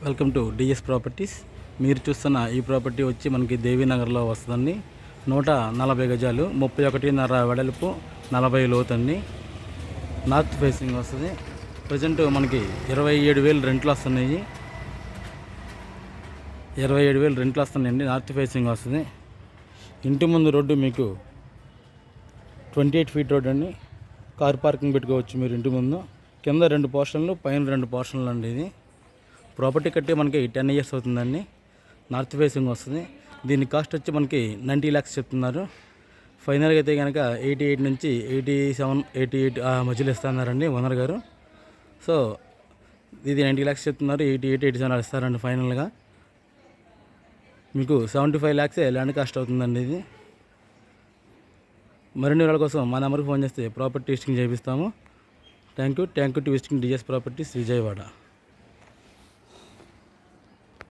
Welcome to DS properties. మీరు చూస్తున్న ఈ ప్రాపర్టీ వచ్చి మనకి దేవీనగర్లో వస్తుందండి. 140 గజాలు, 31.5 వెడల్పు, 40 లోతండి. నార్త్ ఫేసింగ్ వస్తుంది. ప్రజెంట్ మనకి 27,000 రెంట్లు వస్తున్నాయి. 27,000 రెంట్లు వస్తున్నాయండి. నార్త్ ఫేసింగ్ వస్తుంది. ఇంటి ముందు రోడ్డు మీకు 28 ఫీట్ రోడ్ అండి. కార్ పార్కింగ్ పెట్టుకోవచ్చు మీరు ఇంటి ముందు. కింద 2 పోర్షన్లు, పైన 2 పోర్షన్లు అండి. ఇది ప్రాపర్టీ కట్టి మనకి 10 ఇయర్స్ అవుతుందండి. నార్త్ ఫేసింగ్ వస్తుంది. దీని కాస్ట్ వచ్చి మనకి 90 lakhs చెప్తున్నారు. ఫైనల్గా అయితే కనుక 88 నుంచి 87, 88 ఆ మధ్యలో ఇస్తున్నారండి ఓనర్ గారు. సో ఇది 90 lakhs చెప్తున్నారు. 88, 87 ఇస్తారండి ఫైనల్గా. మీకు 75 lakhs ల్యాండ్ కాస్ట్ అవుతుందండి ఇది. మరిన్ని వివరాల కోసం మా నెంబర్కి ఫోన్ చేస్తే ప్రాపర్టీ లిస్టింగ్ చేపిస్తాము. Thank you to visiting DS properties Vijayawada.